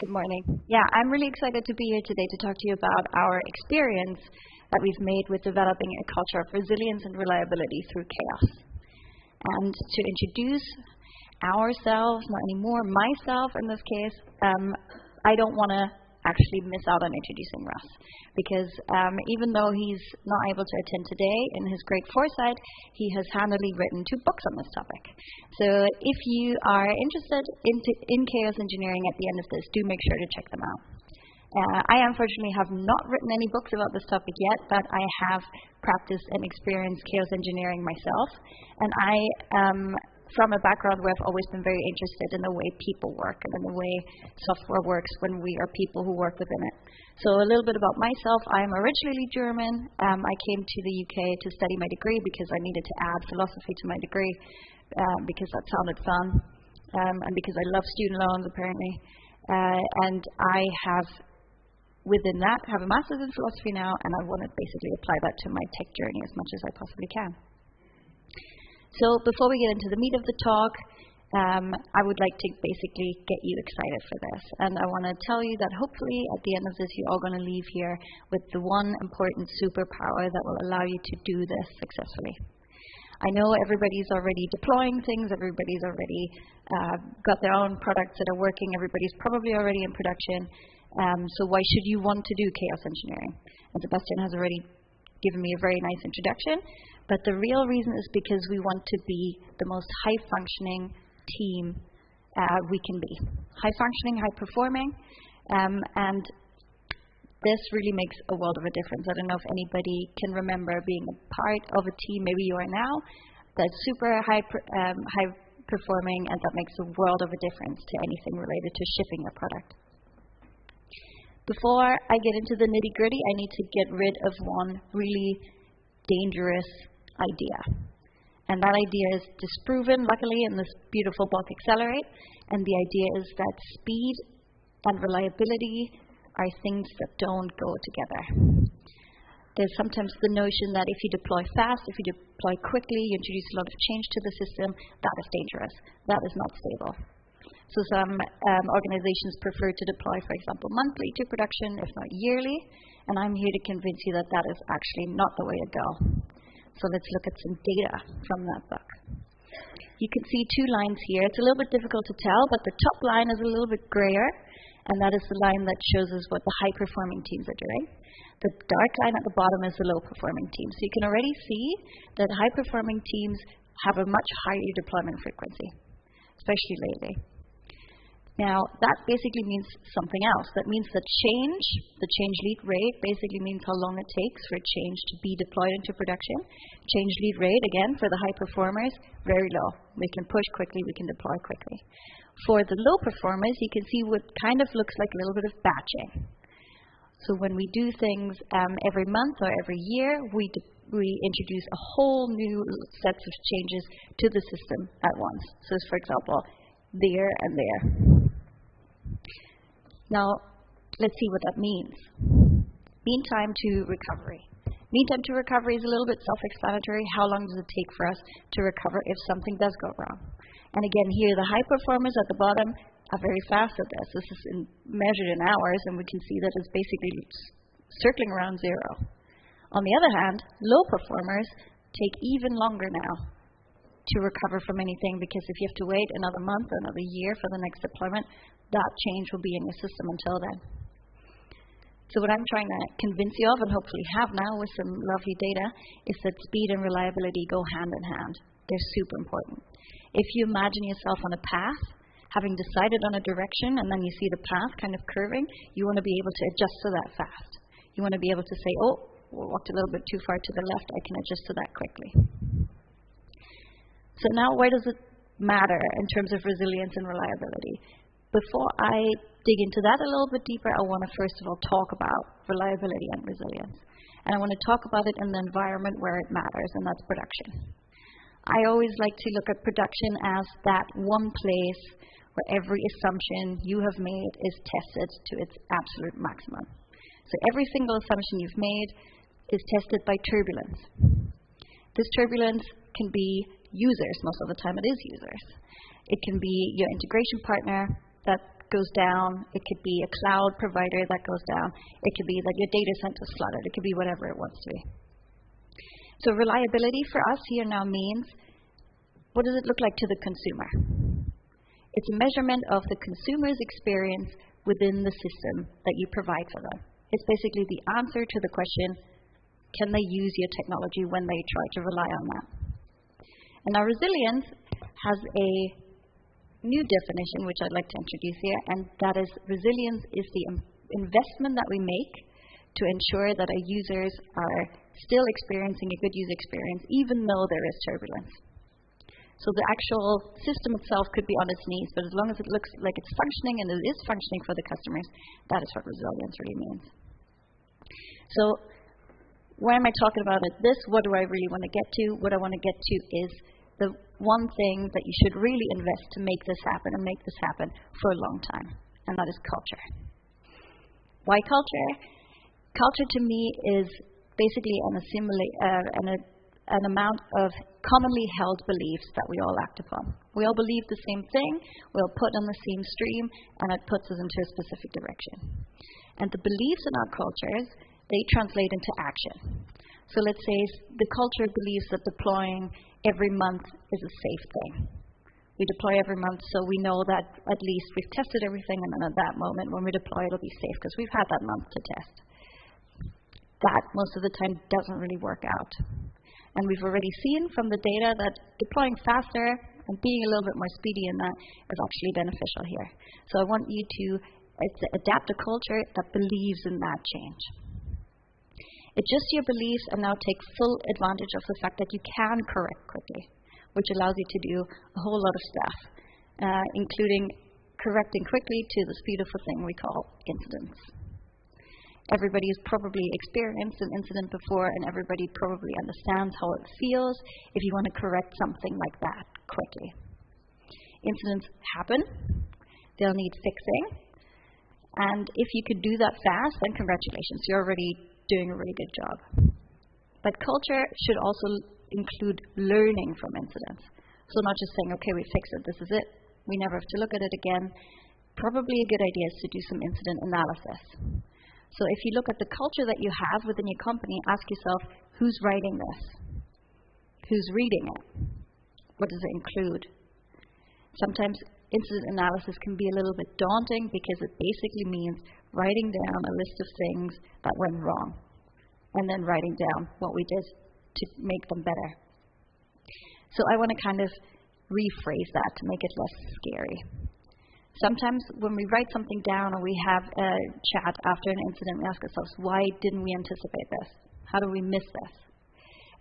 Good morning. Yeah, I'm really excited to be here today to talk to you about our experience that we've made with developing a culture of resilience and reliability through chaos. And to introduce ourselves, not anymore myself in this case, I don't want to actually miss out on introducing Russ, because even though he's not able to attend today, in his great foresight, he has handily written 2 books on this topic. So if you are interested in chaos engineering at the end of this, do make sure to check them out. I unfortunately have not written any books about this topic yet, but I have practiced and experienced chaos engineering myself, and I from a background where I've always been very interested in the way people work and in the way software works when we are people who work within it. So a little bit about myself. I'm originally German. I came to the UK to study my degree because I needed to add philosophy to my degree because that sounded fun and because I love student loans apparently. And I have, within that, have a master's in philosophy now, and I want to basically apply that to my tech journey as much as I possibly can. So before we get into the meat of the talk, I would like to basically get you excited for this. And I want to tell you that hopefully at the end of this, you're all going to leave here with the one important superpower that will allow you to do this successfully. I know everybody's already deploying things, everybody's already got their own products that are working, everybody's probably already in production. So why should you want to do chaos engineering? And Sebastian has already given me a very nice introduction. But the real reason is because we want to be the most high-functioning team we can be. High-functioning, high-performing, and this really makes a world of a difference. I don't know if anybody can remember being a part of a team, maybe you are now, that's super high-performing, and that makes a world of a difference to anything related to shipping a product. Before I get into the nitty-gritty, I need to get rid of one really dangerous idea. And that idea is disproven, luckily, in this beautiful book, Accelerate. And the idea is that speed and reliability are things that don't go together. There's sometimes the notion that if you deploy fast, if you deploy quickly, you introduce a lot of change to the system, that is dangerous. That is not stable. So some organizations prefer to deploy, for example, monthly to production, if not yearly. And I'm here to convince you that that is actually not the way to go. So let's look at some data from that book. You can see 2 lines here. It's a little bit difficult to tell, but the top line is a little bit grayer, and that is the line that shows us what the high-performing teams are doing. The dark line at the bottom is the low-performing teams. So you can already see that high-performing teams have a much higher deployment frequency, especially lately. Now, that basically means something else. That means that change, the change lead rate, basically means how long it takes for a change to be deployed into production. Change lead rate, again, for the high performers, very low. We can push quickly, we can deploy quickly. For the low performers, you can see what kind of looks like a little bit of batching. So when we do things every month or every year, we introduce a whole new sets of changes to the system at once. So for example, there and there. Now, let's see what that means. Mean time to recovery. Mean time to recovery is a little bit self-explanatory. How long does it take for us to recover if something does go wrong? And again, here, the high performers at the bottom are very fast at this. This is measured in hours, and we can see that it's basically circling around 0. On the other hand, low performers take even longer now to recover from anything, because if you have to wait another month or another year for the next deployment, that change will be in your system until then. So what I'm trying to convince you of, and hopefully have now with some lovely data, is that speed and reliability go hand in hand. They're super important. If you imagine yourself on a path, having decided on a direction, and then you see the path kind of curving, you want to be able to adjust to that fast. You want to be able to say, oh, we walked a little bit too far to the left, I can adjust to that quickly. So now, why does it matter in terms of resilience and reliability? Before I dig into that a little bit deeper, I want to first of all talk about reliability and resilience. And I want to talk about it in the environment where it matters, and that's production. I always like to look at production as that one place where every assumption you have made is tested to its absolute maximum. So every single assumption you've made is tested by turbulence. This turbulence can be users. Most of the time it is users. It can be your integration partner that goes down. It could be a cloud provider that goes down. It could be that your data center is flooded. It could be whatever it wants to be. So reliability for us here now means, what does it look like to the consumer? It's a measurement of the consumer's experience within the system that you provide for them. It's basically the answer to the question, can they use your technology when they try to rely on that? And now resilience has a new definition, which I'd like to introduce here, and that is resilience is the investment that we make to ensure that our users are still experiencing a good user experience, even though there is turbulence. So the actual system itself could be on its knees, but as long as it looks like it's functioning and it is functioning for the customers, that is what resilience really means. So why am I talking about it? What do I really want to get to? What I want to get to is the one thing that you should really invest to make this happen and make this happen for a long time, and that is culture. Why culture? Culture to me is basically an amount of commonly held beliefs that we all act upon. We all believe the same thing, we all put on the same stream, and it puts us into a specific direction. And the beliefs in our cultures, they translate into action. So let's say the culture believes that deploying every month is a safe thing. We deploy every month so we know that at least we've tested everything, and then at that moment when we deploy it'll be safe because we've had that month to test. That most of the time doesn't really work out. And we've already seen from the data that deploying faster and being a little bit more speedy in that is actually beneficial here. So I want you to adapt a culture that believes in that change. Adjust your beliefs and now take full advantage of the fact that you can correct quickly, which allows you to do a whole lot of stuff, including correcting quickly to this beautiful thing we call incidents. Everybody has probably experienced an incident before, and everybody probably understands how it feels if you want to correct something like that quickly. Incidents happen. They'll need fixing. And if you could do that fast, then congratulations, you're already doing a really good job. But culture should also include learning from incidents. So not just saying, okay, we fixed it, this is it, we never have to look at it again. Probably a good idea is to do some incident analysis. So if you look at the culture that you have within your company, ask yourself, who's writing this? Who's reading it? What does it include? Sometimes incident analysis can be a little bit daunting because it basically means writing down a list of things that went wrong and then writing down what we did to make them better. So I want to kind of rephrase that to make it less scary. Sometimes when we write something down or we have a chat after an incident, we ask ourselves, why didn't we anticipate this? How did we miss this?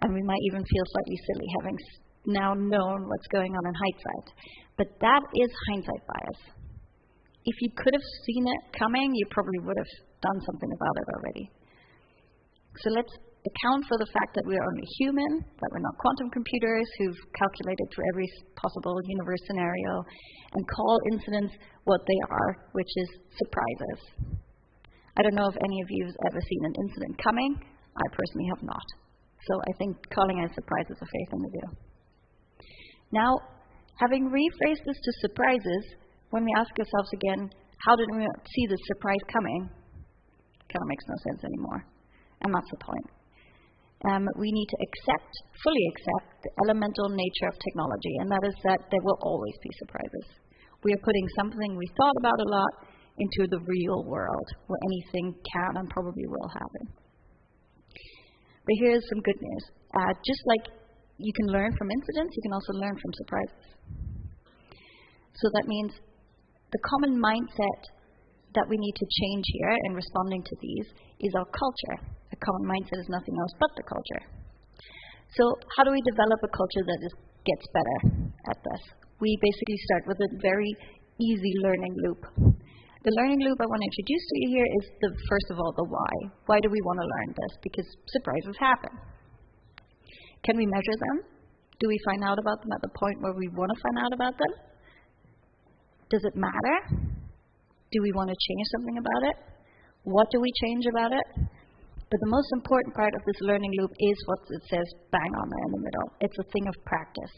And we might even feel slightly silly having now known what's going on in hindsight. But that is hindsight bias. If you could have seen it coming, you probably would have done something about it already. So let's account for the fact that we are only human, that we're not quantum computers who've calculated for every possible universe scenario, and call incidents what they are, which is surprises. I don't know if any of you have ever seen an incident coming. I personally have not. So I think calling it a surprise is a fair thing to do. Now, having rephrased this to surprises, when we ask ourselves again, how did we see this surprise coming? It kind of makes no sense anymore. And that's the point. We need to fully accept the elemental nature of technology, and that is that there will always be surprises. We are putting something we thought about a lot into the real world, where anything can and probably will happen. But here's some good news. Just like you can learn from incidents, you can also learn from surprises. So that means the common mindset that we need to change here in responding to these is our culture. A common mindset is nothing else but the culture. So how do we develop a culture that gets better at this? We basically start with a very easy learning loop. The learning loop I want to introduce to you here is first of all, the why. Why do we want to learn this? Because surprises happen. Can we measure them? Do we find out about them at the point where we want to find out about them? Does it matter? Do we want to change something about it? What do we change about it? But the most important part of this learning loop is what it says bang on there in the middle. It's a thing of practice.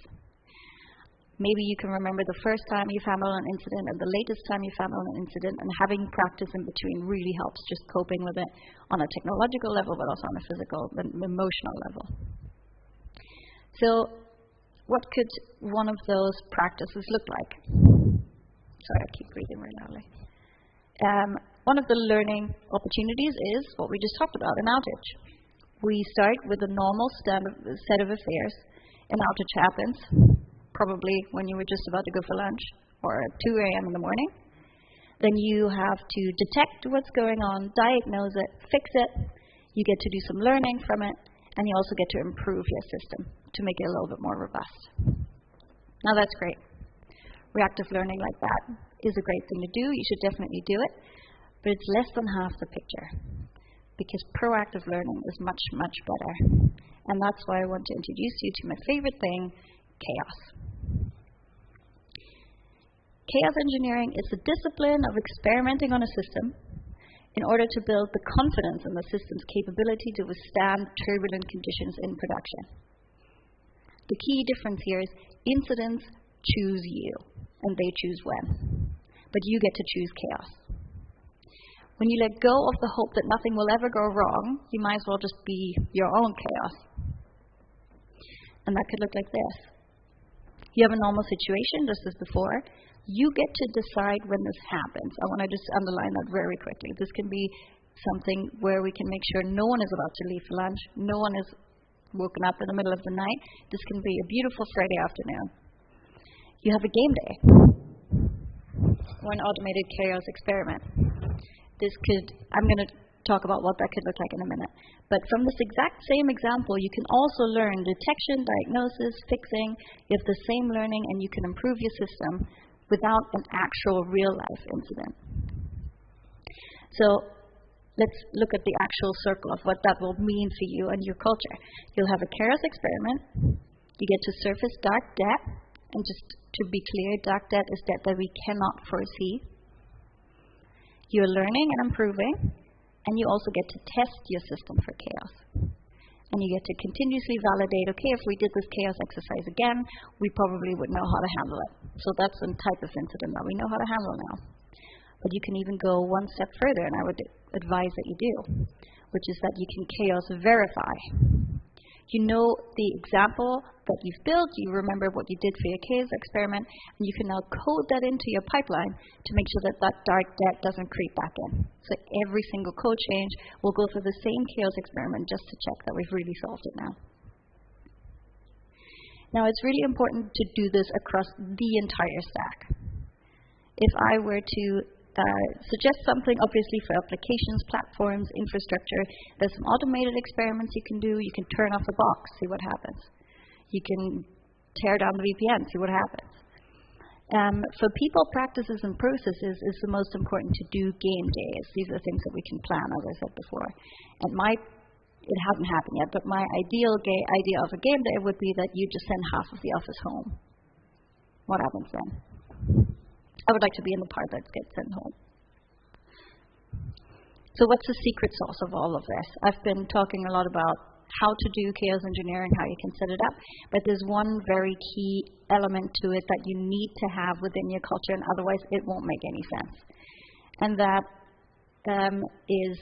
Maybe you can remember the first time you've handled an incident and the latest time you've handled an incident, and having practice in between really helps just coping with it on a technological level, but also on a physical and emotional level. So what could one of those practices look like? Sorry, I keep breathing really loudly. One of the learning opportunities is what we just talked about, an outage. We start with a normal set of affairs. An outage happens, probably when you were just about to go for lunch or at 2 a.m. in the morning. Then you have to detect what's going on, diagnose it, fix it. You get to do some learning from it, and you also get to improve your system to make it a little bit more robust. Now that's great. Reactive learning like that is a great thing to do. You should definitely do it, but it's less than half the picture, because proactive learning is much, much better. And that's why I want to introduce you to my favorite thing, chaos. Chaos engineering is the discipline of experimenting on a system in order to build the confidence in the system's capability to withstand turbulent conditions in production. The key difference here is incidents choose you, and they choose when. But you get to choose chaos. When you let go of the hope that nothing will ever go wrong, you might as well just be your own chaos. And that could look like this. You have a normal situation, just as before. You get to decide when this happens. I want to just underline that very quickly. This can be something where we can make sure no one is about to leave for lunch, no one is woken up in the middle of the night. This can be a beautiful Friday afternoon. You have a game day or an automated chaos experiment. I'm going to talk about what that could look like in a minute. But from this exact same example, you can also learn detection, diagnosis, fixing. You have the same learning, and you can improve your system without an actual real-life incident. So let's look at the actual circle of what that will mean for you and your culture. You'll have a chaos experiment. You get to surface dark debt. And just to be clear, dark debt is debt that we cannot foresee. You're learning and improving, and you also get to test your system for chaos. And you get to continuously validate, okay, if we did this chaos exercise again, we probably would know how to handle it. So that's a type of incident that we know how to handle now. But you can even go one step further, and I would advise that you do, which is that you can chaos verify. You know the example that you've built, you remember what you did for your chaos experiment, and you can now code that into your pipeline to make sure that that dark debt doesn't creep back in. So every single code change will go through the same chaos experiment just to check that we've really solved it now. Now, it's really important to do this across the entire stack. If I were to suggest something, obviously, for applications, platforms, infrastructure, there's some automated experiments you can do. You can turn off the box, see what happens. You can tear down the VPN, see what happens. For people, practices, and processes, it's the most important to do game days. These are things that we can plan, as I said before. And it hasn't happened yet, but my ideal idea of a game day would be that you just send half of the office home. What happens then? I would like to be in the part that gets sent home. So what's the secret sauce of all of this? I've been talking a lot about how to do chaos engineering, how you can set it up, but there's one very key element to it that you need to have within your culture, and otherwise it won't make any sense. And that is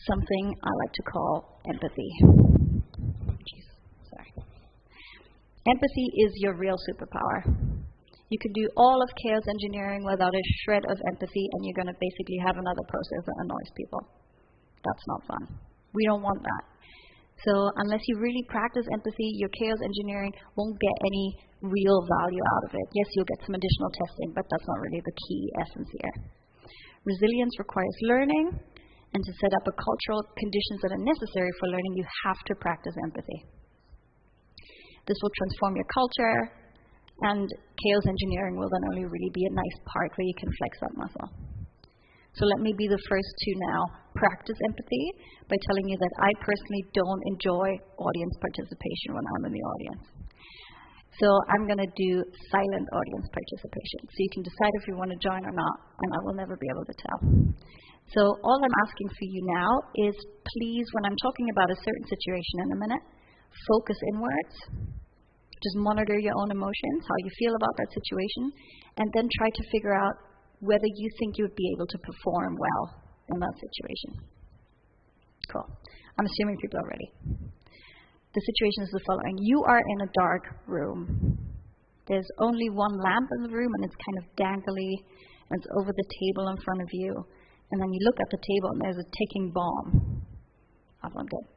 something I like to call empathy. Empathy is your real superpower. You can do all of chaos engineering without a shred of empathy, and you're going to basically have another process that annoys people. That's not fun. We don't want that. So unless you really practice empathy, your chaos engineering won't get any real value out of it. Yes, you'll get some additional testing, but that's not really the key essence here. Resilience requires learning, and to set up a cultural conditions that are necessary for learning, you have to practice empathy. This will transform your culture, and chaos engineering will then only really be a nice part where you can flex that muscle. So let me be the first to now practice empathy by telling you that I personally don't enjoy audience participation when I'm in the audience. So I'm going to do silent audience participation. So you can decide if you want to join or not, and I will never be able to tell. So all I'm asking for you now is please, when I'm talking about a certain situation in a minute, focus inwards Just monitor your own emotions, how you feel about that situation, and then try to figure out whether you think you would be able to perform well in that situation. Cool. I'm assuming people are ready. The situation is the following. You are in a dark room. There's only one lamp in the room, and it's kind of dangly, and it's over the table in front of you. And then you look at the table, and there's a ticking bomb. That one good.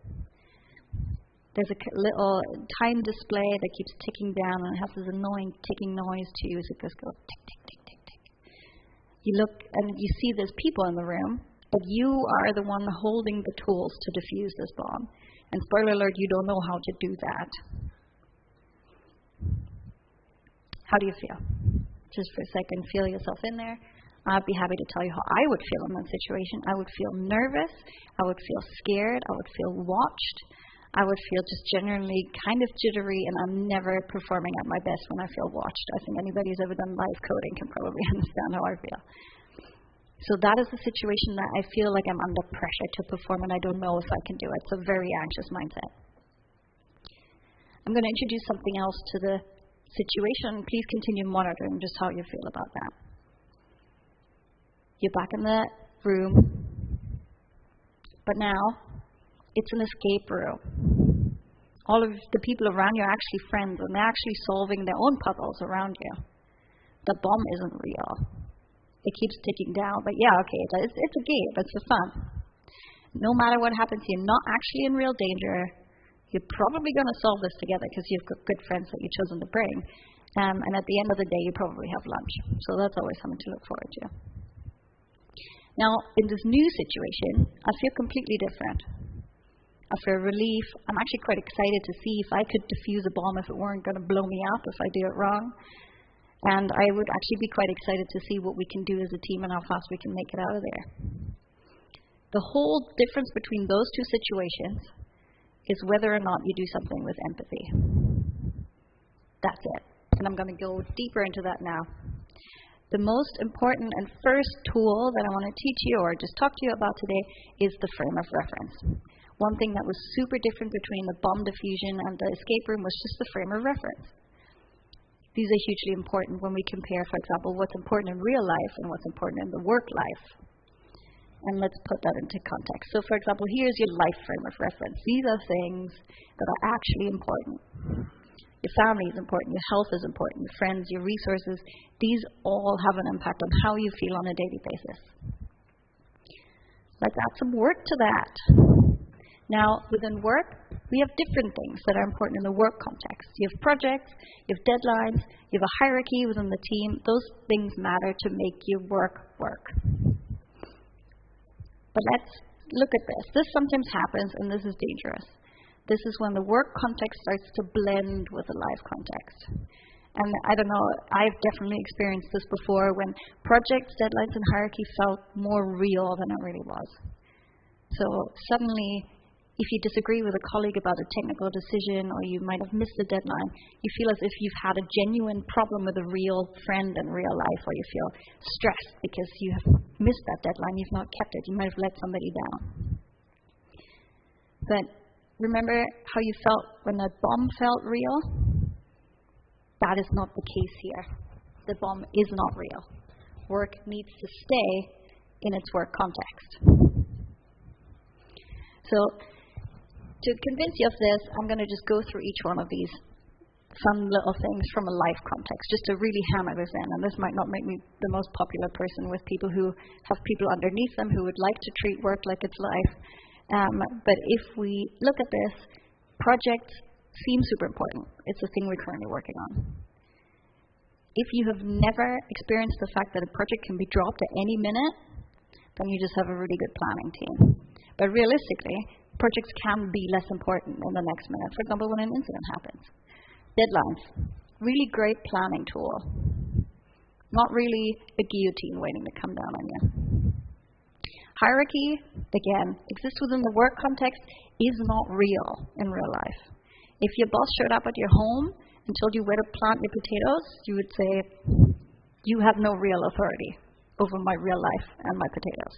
There's a little time display that keeps ticking down, and it has this annoying ticking noise to you, so it just goes tick, tick, tick, tick, tick. You look, and you see there's people in the room, but you are the one holding the tools to defuse this bomb. And spoiler alert, you don't know how to do that. How do you feel? Just for a second, feel yourself in there. I'd be happy to tell you how I would feel in that situation. I would feel nervous. I would feel scared. I would feel watched. I would feel just generally kind of jittery, and I'm never performing at my best when I feel watched. I think anybody who's ever done live coding can probably understand how I feel. So that is the situation that I feel like I'm under pressure to perform, and I don't know if I can do it. It's a very anxious mindset. I'm going to introduce something else to the situation. Please continue monitoring just how you feel about that. You're back in the room, but now it's an escape room. All of the people around you are actually friends, and they're actually solving their own puzzles around you. The bomb isn't real. It keeps ticking down, but yeah, okay, it's a game. It's for fun. No matter what happens, you're not actually in real danger. You're probably going to solve this together because you've got good friends that you've chosen to bring. And at the end of the day, you probably have lunch. So that's always something to look forward to. Now, in this new situation, I feel completely different. I feel relief. I'm actually quite excited to see if I could defuse a bomb if it weren't going to blow me up if I do it wrong. And I would actually be quite excited to see what we can do as a team and how fast we can make it out of there. The whole difference between those two situations is whether or not you do something with empathy. That's it. And I'm going to go deeper into that now. The most important and first tool that I want to teach you or just talk to you about today is the frame of reference. One thing that was super different between the bomb diffusion and the escape room was just the frame of reference. These are hugely important when we compare, for example, what's important in real life and what's important in the work life. And let's put that into context. So, for example, here's your life frame of reference. These are things that are actually important. Your family is important. Your health is important. Your friends, your resources. These all have an impact on how you feel on a daily basis. Let's add some work to that. Now, within work, we have different things that are important in the work context. You have projects, you have deadlines, you have a hierarchy within the team. Those things matter to make your work work. But let's look at this. This sometimes happens, and this is dangerous. This is when the work context starts to blend with the life context. And I don't know, I've definitely experienced this before when projects, deadlines, and hierarchy felt more real than it really was. So suddenly, if you disagree with a colleague about a technical decision or you might have missed a deadline, you feel as if you've had a genuine problem with a real friend in real life, or you feel stressed because you have missed that deadline, you've not kept it, you might have let somebody down. But remember how you felt when that bomb felt real? That is not the case here. The bomb is not real. Work needs to stay in its work context. So, to convince you of this, I'm going to just go through each one of these fun little things from a life context, just to really hammer this in. And this might not make me the most popular person with people who have people underneath them who would like to treat work like it's life. But if we look at this, projects seem super important. It's the thing we're currently working on. If you have never experienced the fact that a project can be dropped at any minute, then you just have a really good planning team. But realistically, projects can be less important in the next minute. For example, when an incident happens. Deadlines, really great planning tool. Not really a guillotine waiting to come down on you. Hierarchy, again, exists within the work context, is not real in real life. If your boss showed up at your home and told you where to plant your potatoes, you would say, you have no real authority over my real life and my potatoes.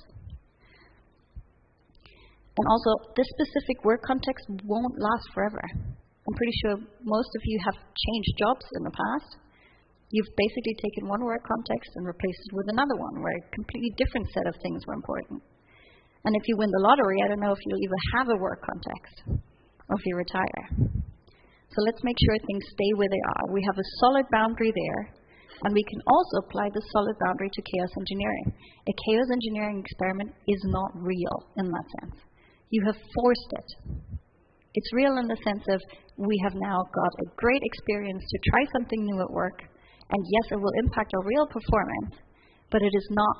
And also, this specific work context won't last forever. I'm pretty sure most of you have changed jobs in the past. You've basically taken one work context and replaced it with another one where a completely different set of things were important. And if you win the lottery, I don't know if you'll even have a work context or if you retire. So let's make sure things stay where they are. We have a solid boundary there, and we can also apply the solid boundary to chaos engineering. A chaos engineering experiment is not real in that sense. You have forced it. It's real in the sense of we have now got a great experience to try something new at work, and yes, it will impact our real performance, but it is not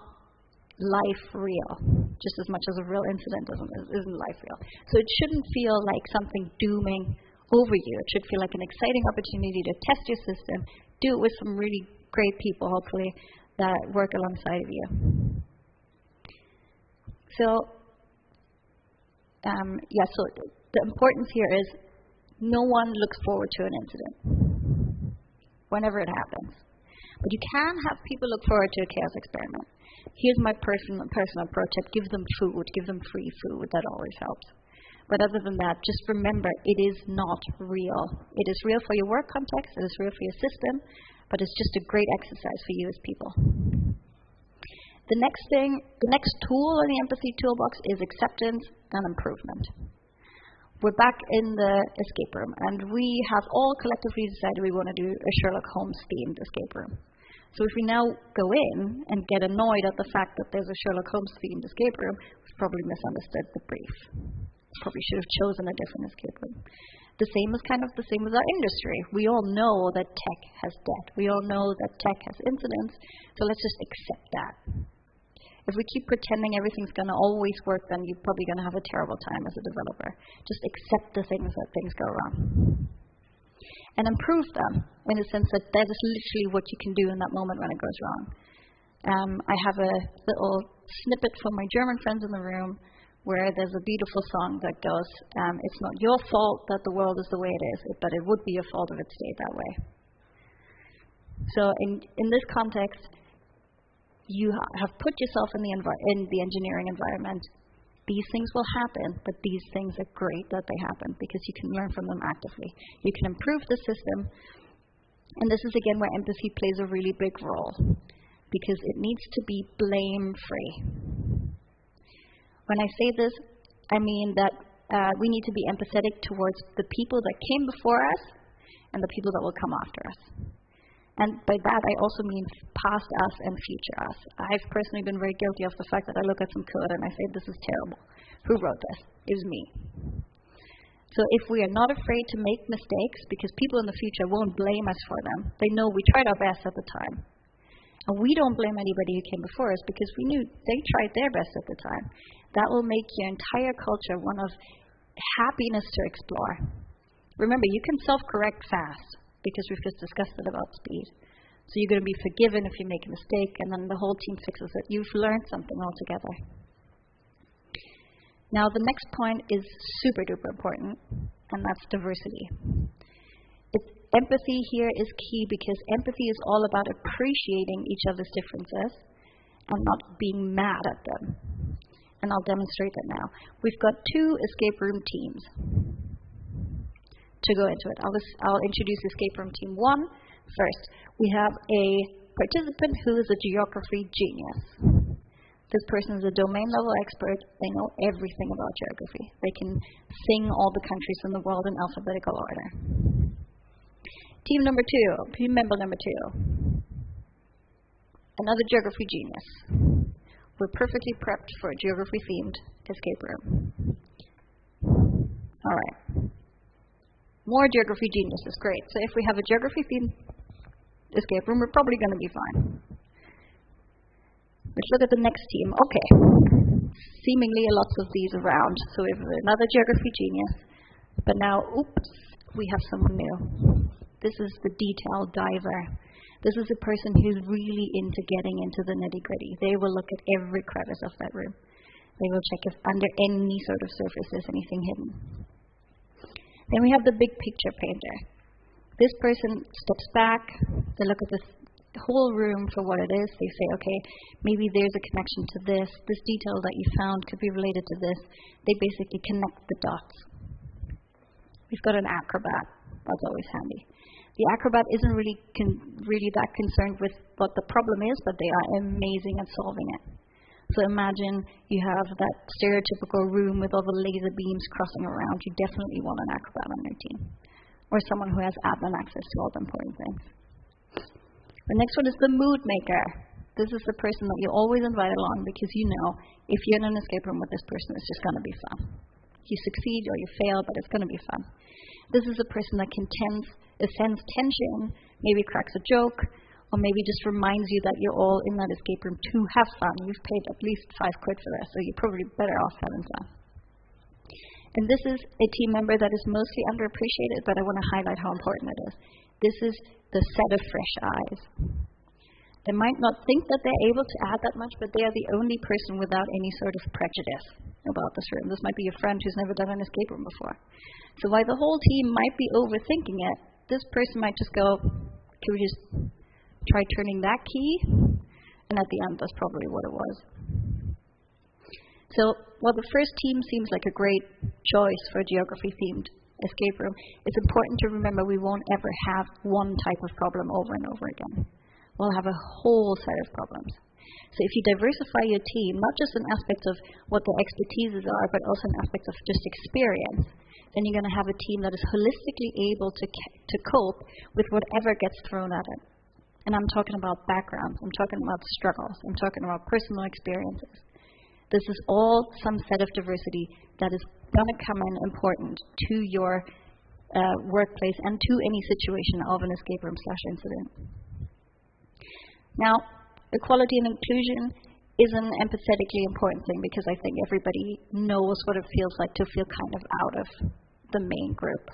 life real, just as much as a real incident isn't life real. So it shouldn't feel like something dooming over you. It should feel like an exciting opportunity to test your system, do it with some really great people, hopefully, that work alongside of you. So, so the importance here is no one looks forward to an incident, whenever it happens. But you can have people look forward to a chaos experiment. Here's my personal pro tip: give them food, give them free food. That always helps. But other than that, just remember, it is not real. It is real for your work context, it is real for your system, but it's just a great exercise for you as people. The next tool in the empathy toolbox is acceptance and improvement. We're back in the escape room, and we have all collectively decided we want to do a Sherlock Holmes-themed escape room. So if we now go in and get annoyed at the fact that there's a Sherlock Holmes-themed escape room, we've probably misunderstood the brief. Probably should have chosen a different escape room. The same as our industry. We all know that tech has debt. We all know that tech has incidents, so let's just accept that. If we keep pretending everything's going to always work, then you're probably going to have a terrible time as a developer. Just accept the things that things go wrong. And improve them, in the sense that that is literally what you can do in that moment when it goes wrong. I have a little snippet from my German friends in the room where there's a beautiful song that goes, it's not your fault that the world is the way it is, but it would be your fault if it stayed that way. So in this context, you have put yourself in the engineering environment. These things will happen, but these things are great that they happen because you can learn from them actively. You can improve the system, and this is again where empathy plays a really big role because it needs to be blame-free. When I say this, I mean that we need to be empathetic towards the people that came before us and the people that will come after us. And by that, I also mean past us and future us. I've personally been very guilty of the fact that I look at some code and I say, this is terrible. Who wrote this? It was me. So if we are not afraid to make mistakes, because people in the future won't blame us for them. They know we tried our best at the time. And we don't blame anybody who came before us because we knew they tried their best at the time. That will make your entire culture one of happiness to explore. Remember, you can self-correct fast because we've just discussed it about speed. So you're going to be forgiven if you make a mistake, and then the whole team fixes it. You've learned something altogether. Now, the next point is super-duper important, and that's diversity. Empathy here is key because empathy is all about appreciating each other's differences and not being mad at them. And I'll demonstrate that now. We've got 2 escape room teams to go into it. I'll introduce escape room team 1 first. We have a participant who is a geography genius. This person is a domain level expert. They know everything about geography. They can sing all the countries in the world in alphabetical order. Team member number 2, another geography genius. We're perfectly prepped for a geography-themed escape room. All right. More geography geniuses, great. So if we have a geography-themed escape room, we're probably going to be fine. Let's look at the next team. Okay. Seemingly lots of these around. So we have another geography genius. But now, oops, we have someone new. This is the detail diver. This is a person who's really into getting into the nitty-gritty. They will look at every crevice of that room. They will check if under any sort of surface there's anything hidden. Then we have the big picture painter. This person steps back. They look at this whole room for what it is. They say, okay, maybe there's a connection to this. This detail that you found could be related to this. They basically connect the dots. We've got an acrobat. That's always handy. The acrobat isn't really that concerned with what the problem is, but they are amazing at solving it. So imagine you have that stereotypical room with all the laser beams crossing around. You definitely want an acrobat on your team, or someone who has admin access to all the important things. The next one is the mood maker. This is the person that you always invite along because you know if you're in an escape room with this person, it's just going to be fun. You succeed or you fail, but it's going to be fun. This is a person that can sense tension, maybe cracks a joke, or maybe just reminds you that you're all in that escape room to have fun. You've paid at least £5 for this, so you're probably better off having fun. And this is a team member that is mostly underappreciated, but I want to highlight how important it is. This is the set of fresh eyes. They might not think that they're able to add that much, but they are the only person without any sort of prejudice about this room. This might be a friend who's never done an escape room before. So while the whole team might be overthinking it, this person might just go, can we just try turning that key? And at the end, that's probably what it was. So while the first team seems like a great choice for a geography-themed escape room, it's important to remember we won't ever have one type of problem over and over again. We'll have a whole set of problems. So if you diversify your team, not just in aspects of what their expertises are, but also in aspects of just experience, then you're going to have a team that is holistically able to cope with whatever gets thrown at it. And I'm talking about backgrounds, I'm talking about struggles, I'm talking about personal experiences. This is all some set of diversity that is going to come in important to your workplace and to any situation of an escape room/incident. Now, equality and inclusion is an empathetically important thing because I think everybody knows what it feels like to feel kind of out of the main group.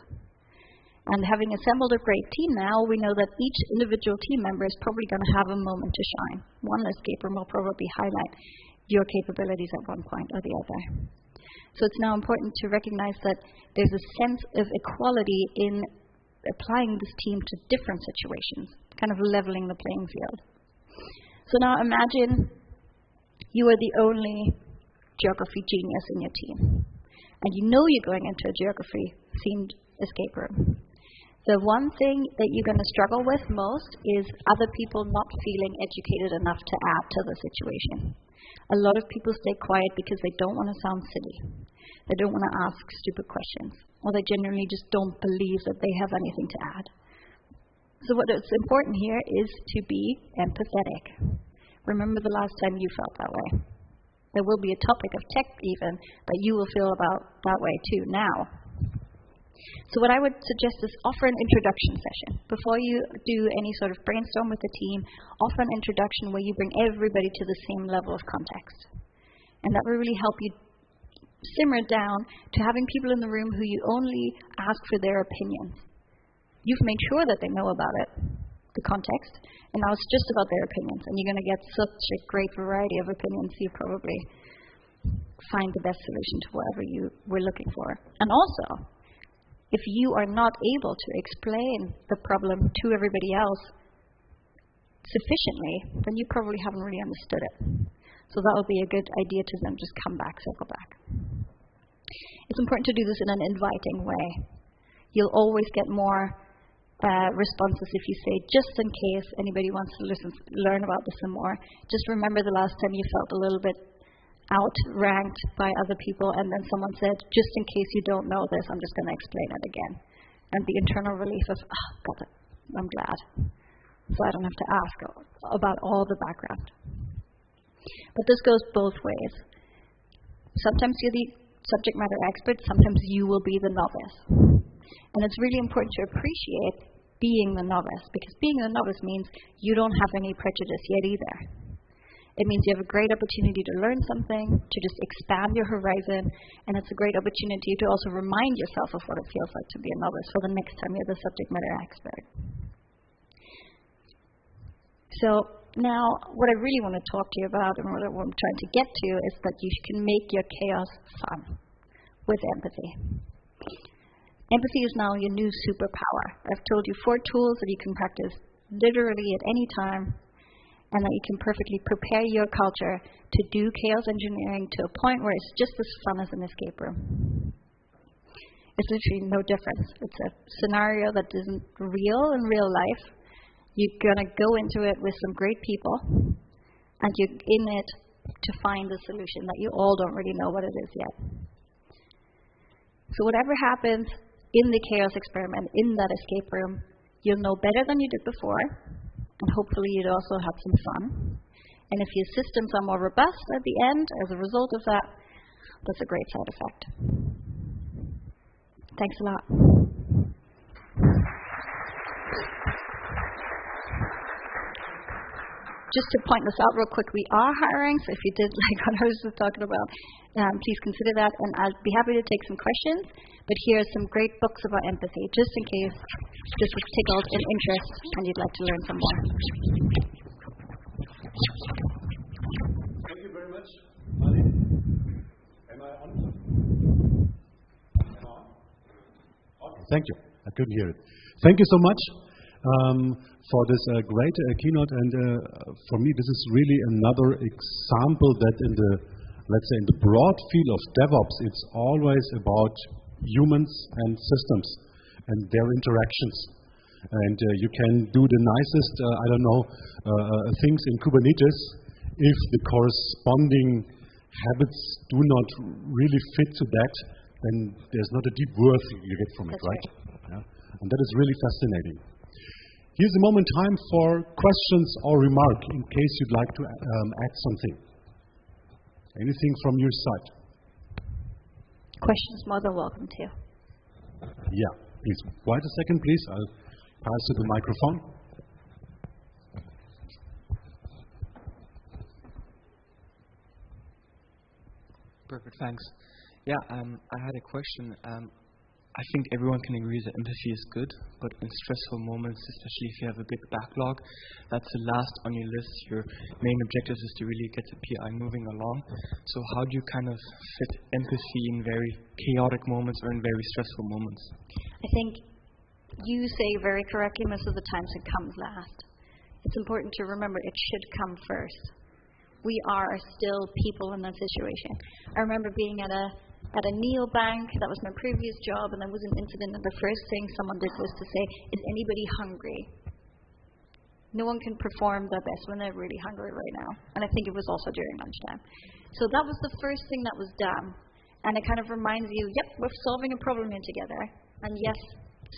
And having assembled a great team now, we know that each individual team member is probably going to have a moment to shine. One escape room will probably highlight your capabilities at one point or the other. So it's now important to recognize that there's a sense of equality in applying this team to different situations, kind of leveling the playing field. So now imagine you are the only geography genius in your team, and you know you're going into a geography-themed escape room. The one thing that you're going to struggle with most is other people not feeling educated enough to add to the situation. A lot of people stay quiet because they don't want to sound silly. They don't want to ask stupid questions, or they generally just don't believe that they have anything to add. So what is important here is to be empathetic. Remember the last time you felt that way. There will be a topic of tech even that you will feel about that way too now. So what I would suggest is offer an introduction session. Before you do any sort of brainstorm with the team, offer an introduction where you bring everybody to the same level of context. And that will really help you simmer down to having people in the room who you only ask for their opinions. You've made sure that they know about it, the context, and now it's just about their opinions. And you're going to get such a great variety of opinions, you probably find the best solution to whatever you were looking for. And also, if you are not able to explain the problem to everybody else sufficiently, then you probably haven't really understood it. So that would be a good idea to then just circle back. It's important to do this in an inviting way. You'll always get more responses if you say, just in case anybody wants to learn about this some more, just remember the last time you felt a little bit outranked by other people, and then someone said, just in case you don't know this, I'm just going to explain it again. And the internal relief of, got it, I'm glad. So I don't have to ask about all the background. But this goes both ways. Sometimes you're the subject matter expert, sometimes you will be the novice. And it's really important to appreciate being the novice, because being the novice means you don't have any prejudice yet either. It means you have a great opportunity to learn something, to just expand your horizon, and it's a great opportunity to also remind yourself of what it feels like to be a novice for the next time you're the subject matter expert. So now, what I really want to talk to you about, and what I'm trying to get to, is that you can make your chaos fun with empathy. Empathy is now your new superpower. I've told you 4 tools that you can practice literally at any time, and that you can perfectly prepare your culture to do chaos engineering to a point where it's just as fun as an escape room. It's literally no difference. It's a scenario that isn't real in real life. You're going to go into it with some great people, and you're in it to find a solution that you all don't really know what it is yet. So whatever happens in the chaos experiment, in that escape room, you'll know better than you did before, and hopefully you'd also have some fun. And if your systems are more robust at the end as a result of that, that's a great side effect. Thanks a lot. Just to point this out real quick, we are hiring, so if you did like what I was just talking about, please consider that, and I'll be happy to take some questions. But here are some great books about empathy, just in case this has tickled an interest and you'd like to learn some more. Thank you very much, Malin. Am I on? Okay, thank you. I couldn't hear it. Thank you so much for this great keynote, and for me this is really another example that in the, let's say, in the broad field of DevOps, it's always about humans and systems and their interactions. And you can do the nicest, things in Kubernetes. If the corresponding habits do not really fit to that, then there's not a deep worth you get from it, right? Yeah. And that is really fascinating. Here's a moment time for questions or remark in case you'd like to add something. Anything from your side? Questions more than welcome to. Yeah, please. Wait a second, please. I'll pass you the microphone. Perfect, thanks. Yeah, I had a question. I think everyone can agree that empathy is good, but in stressful moments, especially if you have a big backlog, that's the last on your list. Your main objective is to really get the PI moving along. So how do you kind of fit empathy in very chaotic moments or in very stressful moments? I think you say very correctly, most of the times it comes last. It's important to remember it should come first. We are still people in that situation. I remember being at a neobank, that was my previous job, and there was an incident, and the first thing someone did was to say, is anybody hungry? No one can perform their best when they're really hungry right now. And I think it was also during lunchtime. So that was the first thing that was done. And it kind of reminds you, yep, we're solving a problem here together. And yes,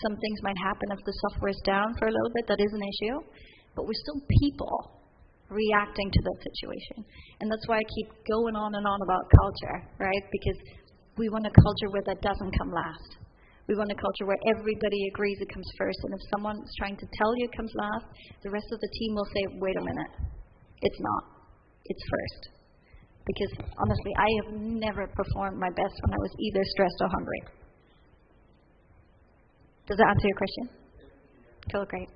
some things might happen if the software is down for a little bit, that is an issue. But we're still people reacting to that situation. And that's why I keep going on and on about culture, right? Because we want a culture where that doesn't come last. We want a culture where everybody agrees it comes first. And if someone's trying to tell you it comes last, the rest of the team will say, wait a minute, it's not. It's first. Because honestly, I have never performed my best when I was either stressed or hungry. Does that answer your question? Cool, great.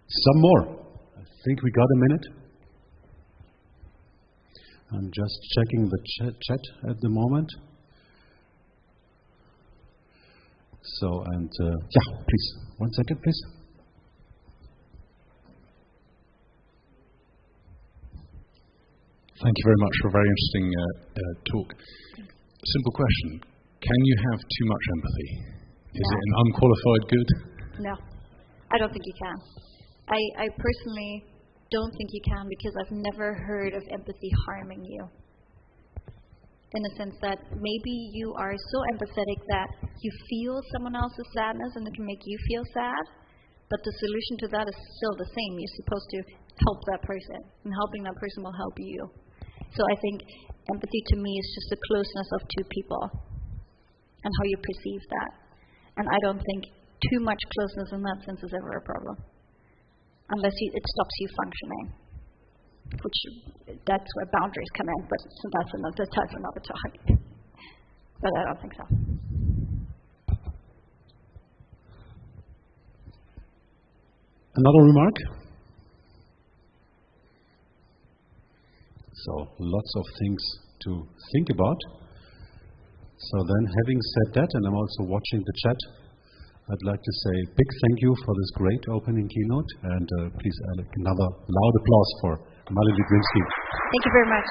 Some more. I think we got a minute. I'm just checking the chat at the moment. So, and yeah, please, 1 second, please. Thank you very much for a very interesting talk. Simple question. Can you have too much empathy? Is it an unqualified good? No, I don't think you can. I personally don't think you can, because I've never heard of empathy harming you. In the sense that maybe you are so empathetic that you feel someone else's sadness and it can make you feel sad, but the solution to that is still the same. You're supposed to help that person, and helping that person will help you. So I think empathy to me is just the closeness of two people and how you perceive that. And I don't think too much closeness in that sense is ever a problem, unless it stops you functioning, which that's where boundaries come in, but that's another talk. But I don't think so. Another remark? So lots of things to think about. So then, having said that, and I'm also watching the chat, I'd like to say a big thank you for this great opening keynote, and please another loud applause for Malin Litwinski. Thank you very much.